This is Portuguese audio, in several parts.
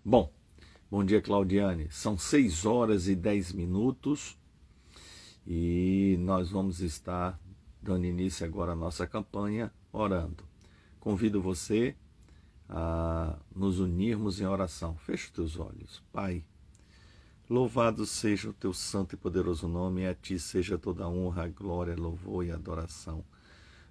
Bom, bom dia, Claudiane. São 6 horas e 10 minutos e nós vamos estar dando início agora à nossa campanha orando. Convido você a nos unirmos em oração. Feche os teus olhos. Pai, louvado seja o teu santo e poderoso nome, e a ti seja toda a honra, glória, louvor e adoração.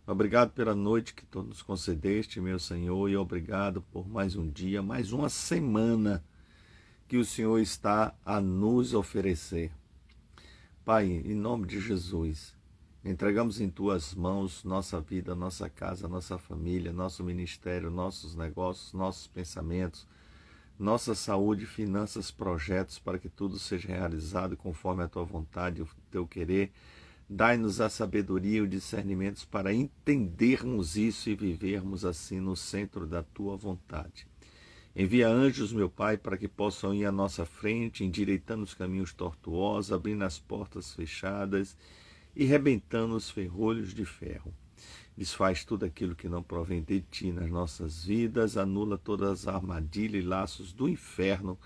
Obrigado pela noite que tu nos concedeste, meu Senhor, e obrigado por mais um dia, mais uma semana que o Senhor está a nos oferecer. Pai, em nome de Jesus, entregamos em tuas mãos nossa vida, nossa casa, nossa família, nosso ministério, nossos negócios, nossos pensamentos, nossa saúde, finanças, projetos, para que tudo seja realizado conforme a tua vontade e o teu querer. Dai-nos a sabedoria e o discernimento para entendermos isso e vivermos assim no centro da tua vontade. Envia anjos, meu Pai, para que possam ir à nossa frente, endireitando os caminhos tortuosos, abrindo as portas fechadas e rebentando os ferrolhos de ferro. Desfaz tudo aquilo que não provém de ti nas nossas vidas, anula todas as armadilhas e laços do inferno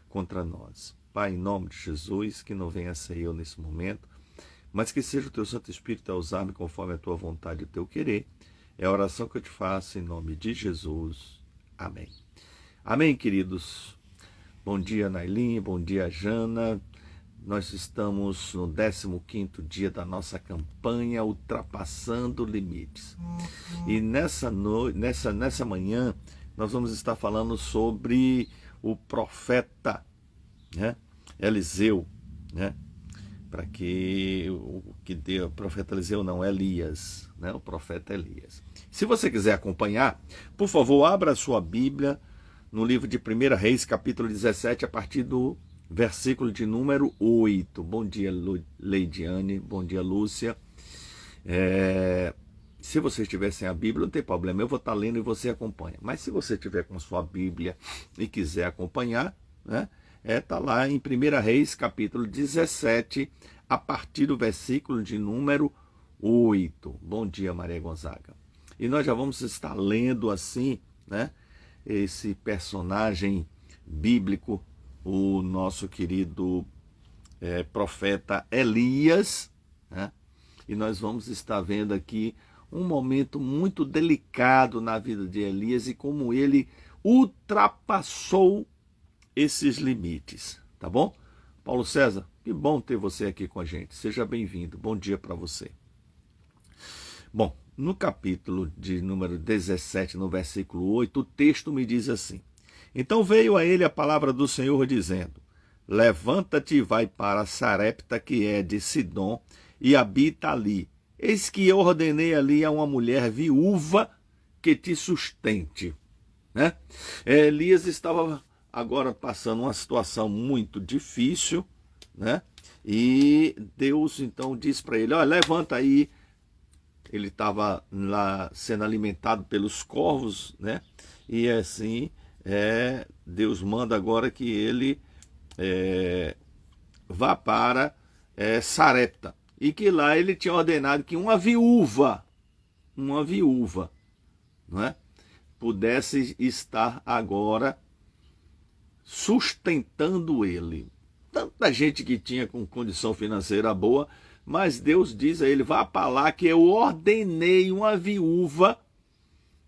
contra nós. Pai, em nome de Jesus, que não venha a ser eu nesse momento, mas que seja o teu Santo Espírito a usar-me conforme a tua vontade e o teu querer. É a oração que eu te faço em nome de Jesus. Amém. Amém, queridos. Bom dia, Nailin. Bom dia, Jana. Nós estamos no 15º dia da nossa campanha Ultrapassando Limites. E nessa manhã nós vamos estar falando sobre o profeta, Eliseu, para que o profeta Eliseu não, Elias, o profeta Elias. Se você quiser acompanhar, por favor, abra a sua Bíblia no livro de 1 Reis, capítulo 17, a partir do versículo de número 8. Bom dia, Leidiane, bom dia, Lúcia. Se você estiver sem a Bíblia, não tem problema, eu vou estar lendo e você acompanha. Mas se você estiver com sua Bíblia e quiser acompanhar, está lá em 1 Reis, capítulo 17, a partir do versículo de número 8. Bom dia, Maria Gonzaga. E nós já vamos estar lendo assim, esse personagem bíblico, o nosso querido profeta Elias, e nós vamos estar vendo aqui um momento muito delicado na vida de Elias e como ele ultrapassou esses limites, tá bom? Paulo César, que bom ter você aqui com a gente. Seja bem-vindo. Bom dia para você. Bom, no capítulo de número 17, no versículo 8, o texto me diz assim: Então veio a ele a palavra do Senhor dizendo: Levanta-te e vai para Sarepta, que é de Sidom, e habita ali. Eis que eu ordenei ali a uma mulher viúva que te sustente. Elias estava agora passando uma situação muito difícil, e Deus então diz para ele: levanta aí. Ele estava lá sendo alimentado pelos corvos, e assim Deus manda agora que ele vá para Sarepta, e que lá ele tinha ordenado que uma viúva, pudesse estar agora sustentando ele. Tanta gente que tinha com condição financeira boa, mas Deus diz a ele: vá para lá que eu ordenei uma viúva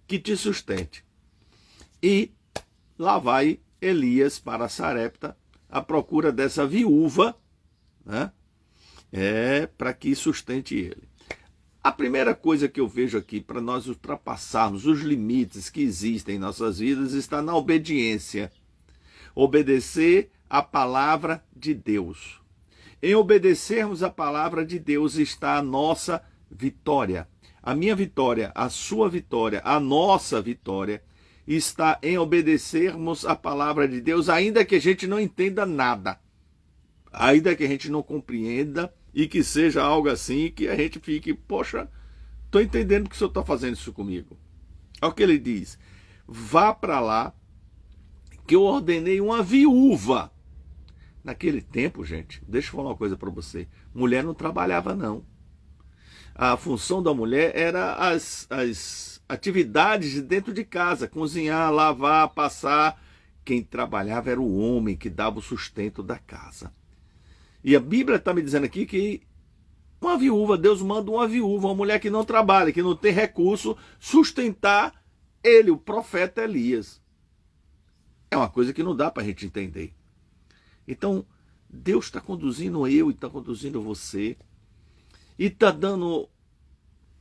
que te sustente. E lá vai Elias para Sarepta à procura dessa viúva, para que sustente ele. A primeira coisa que eu vejo aqui para nós ultrapassarmos os limites que existem em nossas vidas está na obediência. Obedecer a palavra de Deus. Em obedecermos a palavra de Deus está a nossa vitória. A minha vitória, a sua vitória, a nossa vitória está em obedecermos a palavra de Deus, ainda que a gente não entenda nada, ainda que a gente não compreenda e que seja algo assim que a gente fique: poxa, estou entendendo que o senhor está fazendo isso comigo. Olha o que ele diz: vá para lá que eu ordenei uma viúva. Naquele tempo, gente, deixa eu falar uma coisa para você: mulher não trabalhava, não. A função da mulher era as atividades de dentro de casa: cozinhar, lavar, passar, quem trabalhava era o homem que dava o sustento da casa. E a Bíblia está me dizendo aqui que uma viúva, Deus manda uma viúva, uma mulher que não trabalha, que não tem recurso, sustentar ele, o profeta Elias. É uma coisa que não dá para a gente entender. Então, Deus está conduzindo eu e está conduzindo você. E está dando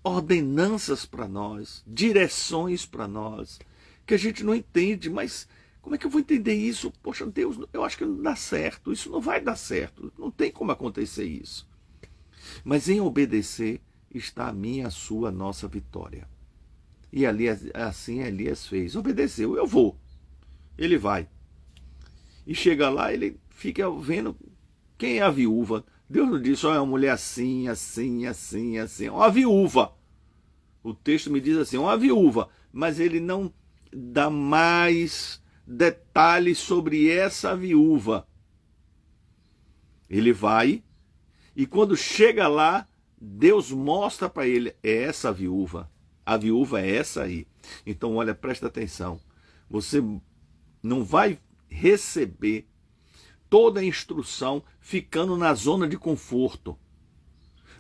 ordenanças para nós, direções para nós, que a gente não entende, mas como é que eu vou entender isso? Poxa, Deus, eu acho que não dá certo, isso não vai dar certo, não tem como acontecer isso. Mas em obedecer está a minha, a sua, a nossa vitória. E ali, assim Elias fez, obedeceu, eu vou. Ele vai. E chega lá, ele fica vendo quem é a viúva. Deus não disse, é uma mulher assim, assim, assim, assim. Uma viúva. O texto me diz assim, uma viúva. Mas ele não dá mais detalhes sobre essa viúva. Ele vai, e quando chega lá, Deus mostra para ele, é essa viúva. A viúva é essa aí. Então, olha, presta atenção. Você não vai receber toda a instrução ficando na zona de conforto.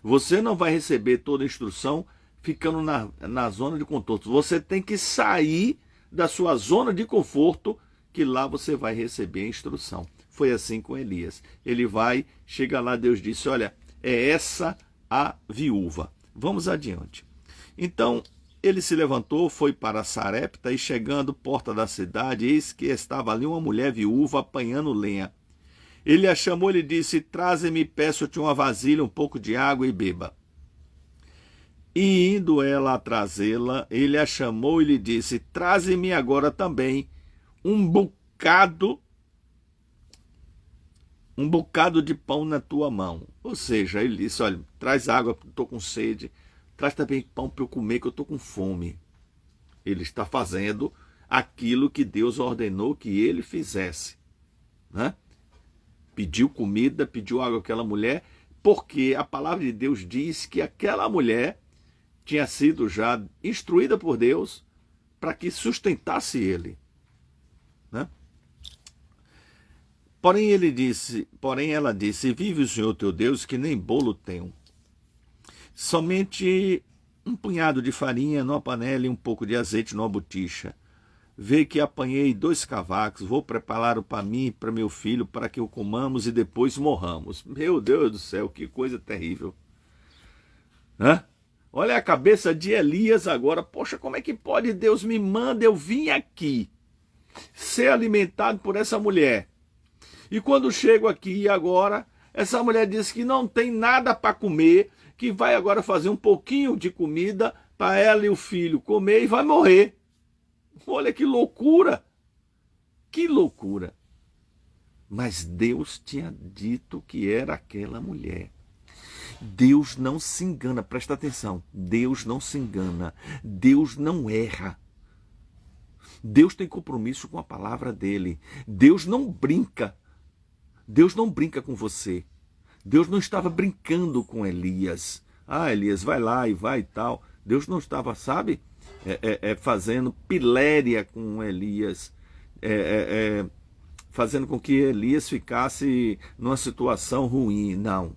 Você não vai receber toda a instrução ficando na zona de conforto. Você tem que sair da sua zona de conforto, que lá você vai receber a instrução. Foi assim com Elias. Ele vai, chega lá, Deus disse, olha, é essa a viúva. Vamos adiante. Então, ele se levantou, foi para Sarepta, e chegando à porta da cidade, eis que estava ali uma mulher viúva apanhando lenha. Ele a chamou e lhe disse, traze-me, peço-te uma vasilha, um pouco de água e beba. E indo ela a trazê-la, ele a chamou e lhe disse, traze-me agora também um bocado de pão na tua mão. Ou seja, ele disse, olha, traz água, estou com sede, traz também pão para eu comer, que eu estou com fome. Ele está fazendo aquilo que Deus ordenou que ele fizesse, né? Pediu comida, pediu água àquela mulher, porque a palavra de Deus diz que aquela mulher tinha sido já instruída por Deus para que sustentasse ele, né? Porém ela disse, vive o Senhor teu Deus, que nem bolo tenho. Somente um punhado de farinha numa panela e um pouco de azeite numa botija. Vê que apanhei 2 cavacos, vou prepará-lo para mim e para meu filho, para que o comamos e depois morramos. Meu Deus do céu, que coisa terrível. Hã? Olha a cabeça de Elias agora. Poxa, como é que pode? Deus me manda, eu vim aqui ser alimentado por essa mulher. E quando chego aqui agora, essa mulher diz que não tem nada para comer, que vai agora fazer um pouquinho de comida para ela e o filho comer e vai morrer. Olha que loucura! Que loucura! Mas Deus tinha dito que era aquela mulher. Deus não se engana, presta atenção. Deus não se engana. Deus não erra. Deus tem compromisso com a palavra dele. Deus não brinca. Deus não brinca com você. Deus não estava brincando com Elias. Ah, Elias, vai lá e vai e tal. Deus não estava, sabe, fazendo piléria com Elias. Fazendo com que Elias ficasse numa situação ruim. Não.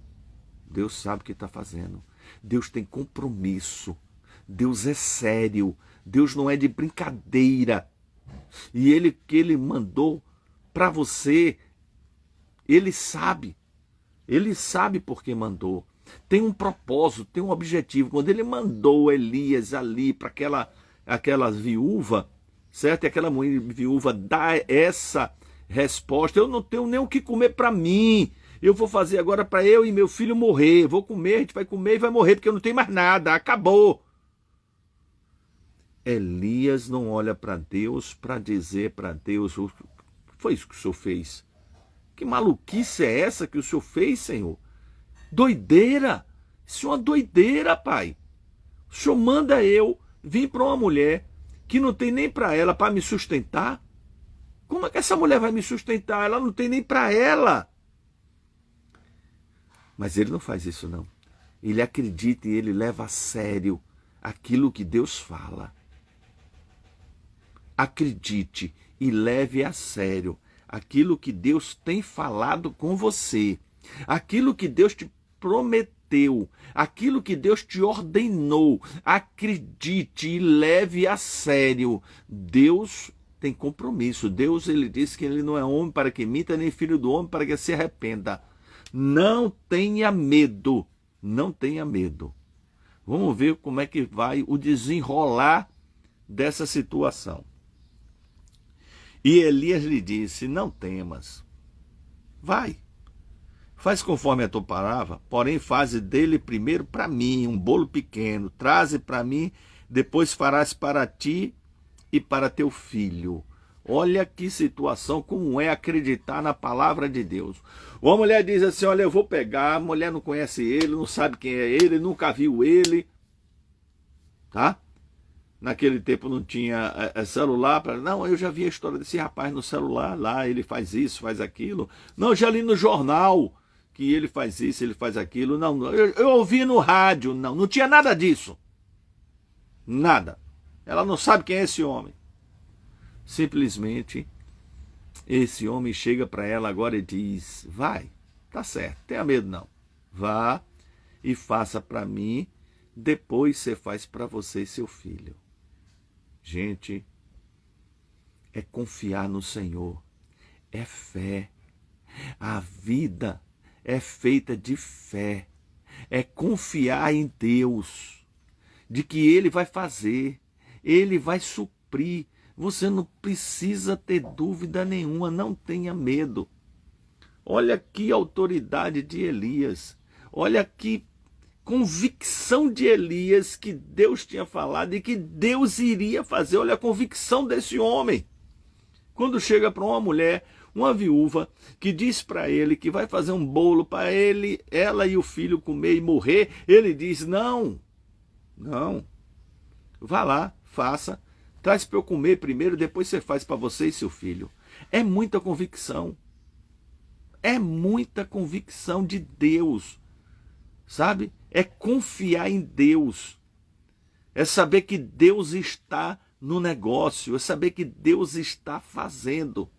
Deus sabe o que está fazendo. Deus tem compromisso. Deus é sério. Deus não é de brincadeira. E que ele mandou para você, ele sabe. Ele sabe por que mandou. Tem um propósito, tem um objetivo. Quando ele mandou Elias ali para aquela viúva, certo? E aquela viúva dá essa resposta. Eu não tenho nem o que comer para mim. Eu vou fazer agora para eu e meu filho morrer. Vou comer, a gente vai comer e vai morrer, porque eu não tenho mais nada. Acabou. Elias não olha para Deus para dizer para Deus, foi isso que o Senhor fez. Que maluquice é essa que o Senhor fez, Senhor? Doideira! Isso é uma doideira, Pai. O Senhor manda eu vir para uma mulher que não tem nem para ela para me sustentar. Como é que essa mulher vai me sustentar? Ela não tem nem para ela. Mas ele não faz isso, não. Ele acredita e ele leva a sério aquilo que Deus fala. Acredite e leve a sério aquilo que Deus tem falado com você, aquilo que Deus te prometeu, aquilo que Deus te ordenou. Acredite e leve a sério. Deus tem compromisso. Deus, ele disse que ele não é homem para que minta, nem filho do homem para que se arrependa. Não tenha medo, não tenha medo. Vamos ver como é que vai o desenrolar dessa situação. E Elias lhe disse: não temas, vai, faz conforme a tua palavra, porém faze dele primeiro para mim um bolo pequeno, traze para mim, depois farás para ti e para teu filho. Olha que situação, como é acreditar na palavra de Deus. Uma mulher diz assim: olha, eu vou pegar, a mulher não conhece ele, não sabe quem é ele, nunca viu ele, tá? Naquele tempo não tinha celular. Não, eu já vi a história desse rapaz no celular, lá ele faz isso, faz aquilo. Não, já li no jornal que ele faz isso, ele faz aquilo. Não, eu ouvi no rádio, não tinha nada disso. Nada. Ela não sabe quem é esse homem. Simplesmente, esse homem chega para ela agora e diz: vai, tá certo, tenha medo não. Vá e faça para mim, depois você faz para você e seu filho. Gente, é confiar no Senhor, é fé. A vida é feita de fé, é confiar em Deus, de que Ele vai fazer, Ele vai suprir. Você não precisa ter dúvida nenhuma, não tenha medo. Olha que autoridade de Elias, olha que convicção de Elias que Deus tinha falado e que Deus iria fazer. Olha a convicção desse homem. Quando chega para uma mulher, uma viúva, que diz para ele que vai fazer um bolo para ele, ela e o filho comer e morrer, ele diz: não, vá lá, faça, traz para eu comer primeiro, depois você faz para você e seu filho. É muita convicção. É muita convicção de Deus, sabe? É confiar em Deus. É saber que Deus está no negócio. É saber que Deus está fazendo.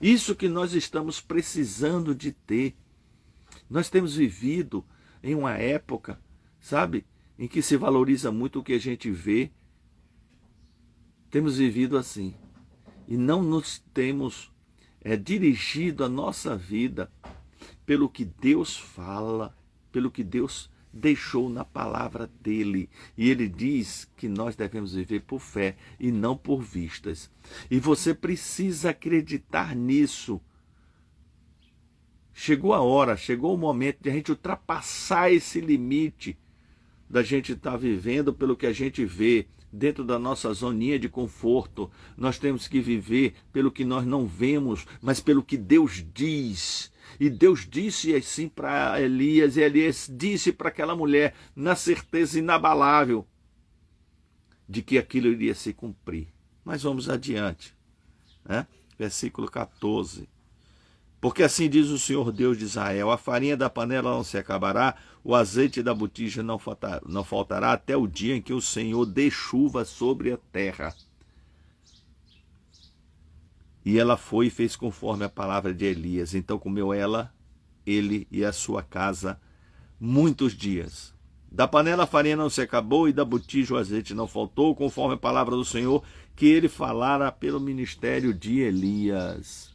Isso que nós estamos precisando de ter. Nós temos vivido em uma época, sabe, em que se valoriza muito o que a gente vê. Temos vivido assim. E não nos temos dirigido a nossa vida pelo que Deus fala, pelo que Deus deixou na palavra dele. E ele diz que nós devemos viver por fé e não por vistas. E você precisa acreditar nisso. Chegou a hora, chegou o momento de a gente ultrapassar esse limite da gente estar vivendo pelo que a gente vê dentro da nossa zoninha de conforto. Nós temos que viver pelo que nós não vemos, mas pelo que Deus diz. E Deus disse assim para Elias, e Elias disse para aquela mulher, na certeza inabalável de que aquilo iria se cumprir. Mas vamos adiante, né? Versículo 14. Porque assim diz o Senhor Deus de Israel: a farinha da panela não se acabará, o azeite da botija não faltará até o dia em que o Senhor dê chuva sobre a terra. E ela foi e fez conforme a palavra de Elias. Então comeu ele e a sua casa muitos dias. Da panela a farinha não se acabou e da botija o azeite não faltou, conforme a palavra do Senhor que ele falara pelo ministério de Elias.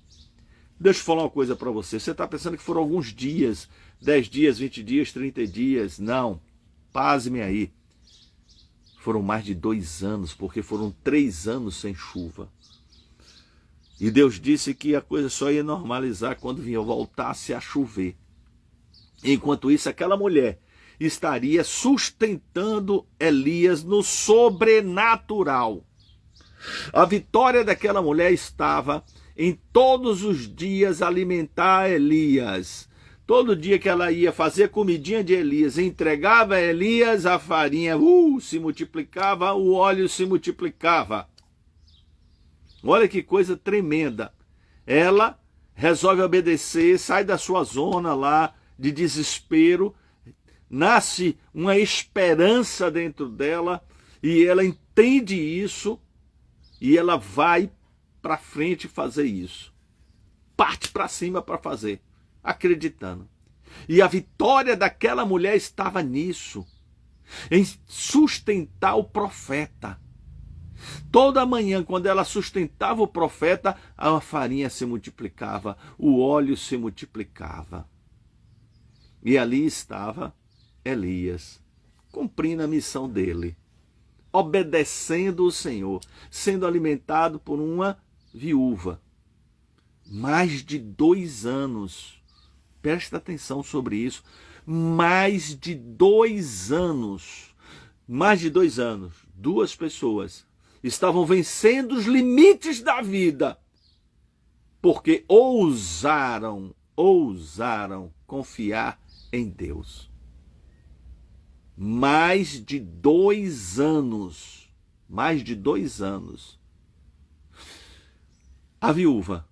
Deixa eu falar uma coisa para você. Você está pensando que foram alguns dias, 10 dias, 20 dias, 30 dias. Não, pasme aí. Foram mais de 2 anos, porque foram 3 anos sem chuva. E Deus disse que a coisa só ia normalizar quando voltasse a chover. Enquanto isso, aquela mulher estaria sustentando Elias no sobrenatural. A vitória daquela mulher estava em todos os dias alimentar Elias. Todo dia que ela ia fazer a comidinha de Elias, entregava a Elias a farinha, se multiplicava, o óleo se multiplicava. Olha que coisa tremenda. Ela resolve obedecer, sai da sua zona lá de desespero, nasce uma esperança dentro dela, e ela entende isso, e ela vai para frente fazer isso. Parte para cima para fazer, acreditando. E a vitória daquela mulher estava nisso, em sustentar o profeta. Toda manhã, quando ela sustentava o profeta, a farinha se multiplicava, o óleo se multiplicava. E ali estava Elias, cumprindo a missão dele, obedecendo o Senhor, sendo alimentado por uma viúva. Mais de 2 anos, presta atenção sobre isso, mais de 2 anos, 2 pessoas estavam vencendo os limites da vida, porque ousaram confiar em Deus. Mais de 2 anos, a viúva,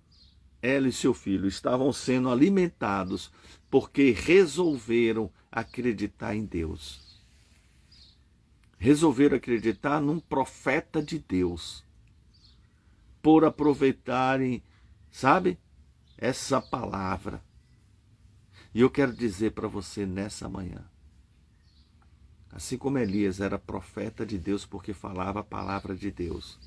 ela e seu filho estavam sendo alimentados porque resolveram acreditar em Deus. Resolveram acreditar num profeta de Deus, por aproveitarem, sabe, essa palavra. E eu quero dizer para você nessa manhã, assim como Elias era profeta de Deus porque falava a palavra de Deus,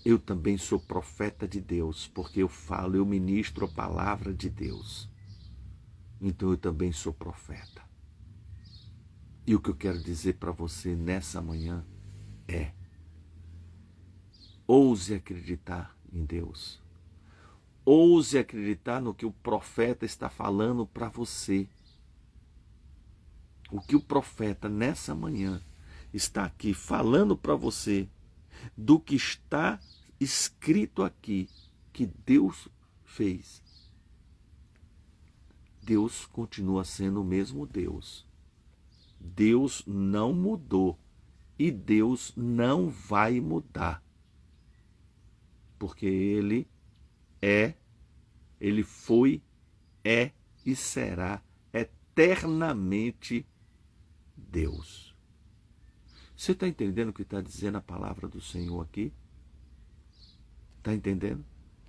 eu também sou profeta de Deus porque eu ministro a palavra de Deus. Então eu também sou profeta. E o que eu quero dizer para você nessa manhã é: ouse acreditar em Deus. Ouse acreditar no que o profeta está falando para você. O que o profeta nessa manhã está aqui falando para você, do que está escrito aqui, que Deus fez. Deus continua sendo o mesmo Deus. Deus não mudou e Deus não vai mudar. Porque Ele foi, é e será eternamente Deus. Você está entendendo o que está dizendo a palavra do Senhor aqui? Está entendendo?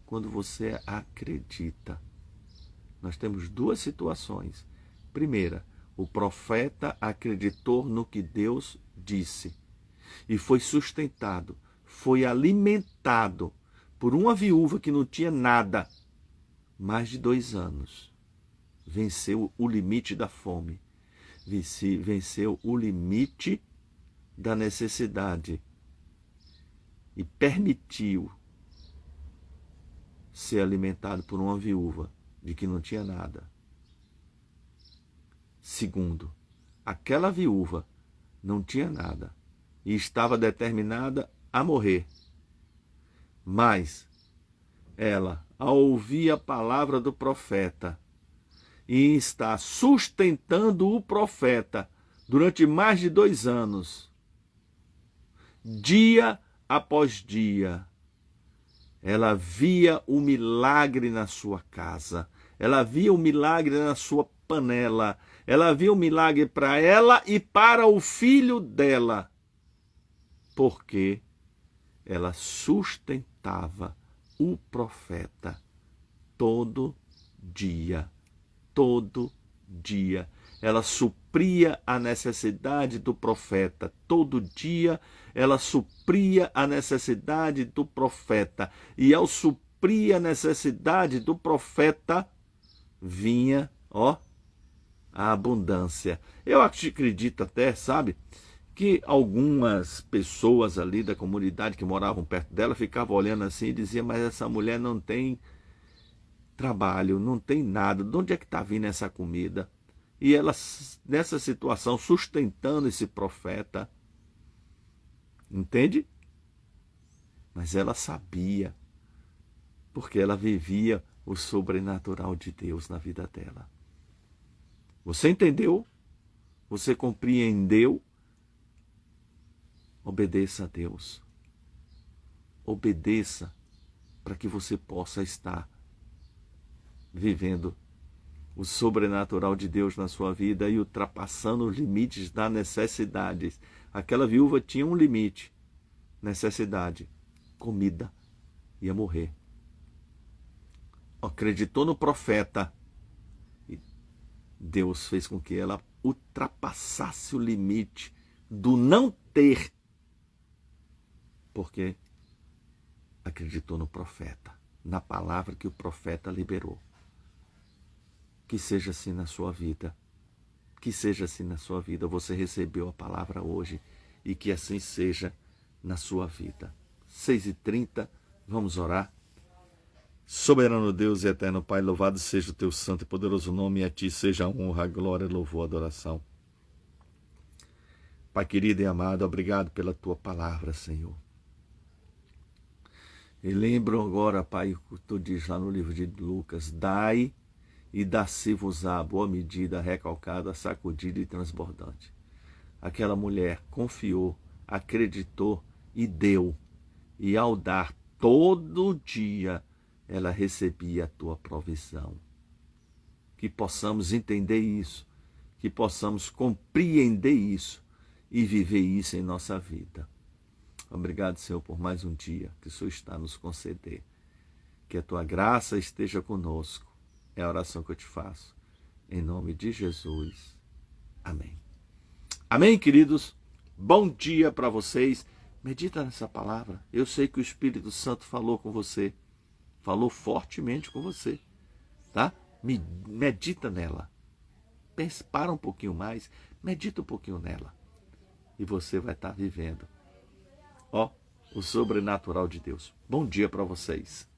Quando você acredita. Nós temos 2 situações. Primeira, o profeta acreditou no que Deus disse e foi sustentado, foi alimentado por uma viúva que não tinha nada, mais de 2 anos. Venceu o limite da fome, venceu o limite da necessidade e permitiu ser alimentado por uma viúva de que não tinha nada. Segundo, aquela viúva não tinha nada e estava determinada a morrer. Mas ela, ao ouvir a palavra do profeta e está sustentando o profeta durante mais de 2 anos, dia após dia, ela via o milagre na sua casa, ela via o milagre na sua panela, ela via o milagre para ela e para o filho dela, porque ela sustentava o profeta todo dia. Ela supria a necessidade do profeta. Todo dia ela supria a necessidade do profeta. E ao suprir a necessidade do profeta, vinha, a abundância. Eu acredito até, sabe, que algumas pessoas ali da comunidade que moravam perto dela ficavam olhando assim e diziam: mas essa mulher não tem trabalho, não tem nada, de onde é que está vindo essa comida? E ela, nessa situação, sustentando esse profeta, entende? Mas ela sabia, porque ela vivia o sobrenatural de Deus na vida dela. Você entendeu? Você compreendeu? Obedeça a Deus. Obedeça para que você possa estar vivendo o sobrenatural de Deus na sua vida e ultrapassando os limites das necessidades. Aquela viúva tinha um limite, necessidade, comida. ia morrer. Acreditou no profeta e Deus fez com que ela ultrapassasse o limite do não ter, porque acreditou no profeta, na palavra que o profeta liberou. Que seja assim na sua vida. Que seja assim na sua vida. Você recebeu a palavra hoje e que assim seja na sua vida. 6h30, vamos orar. Soberano Deus e eterno Pai, louvado seja o teu santo e poderoso nome, e a ti seja a honra, a glória, louvor, adoração. Pai querido e amado, obrigado pela tua palavra, Senhor. E lembro agora, Pai, o que tu diz lá no livro de Lucas: dai e dá-se-vos-á boa medida, recalcada, sacudida e transbordante. Aquela mulher confiou, acreditou e deu. E ao dar todo dia, ela recebia a tua provisão. Que possamos entender isso, que possamos compreender isso e viver isso em nossa vida. Obrigado, Senhor, por mais um dia que o Senhor está nos conceder. Que a tua graça esteja conosco. É a oração que eu te faço. Em nome de Jesus. Amém. Amém, queridos? Bom dia para vocês. Medita nessa palavra. Eu sei que o Espírito Santo falou com você. Falou fortemente com você. Tá? Medita nela. Para um pouquinho mais. Medita um pouquinho nela. E você vai estar vivendo o sobrenatural de Deus. Bom dia para vocês.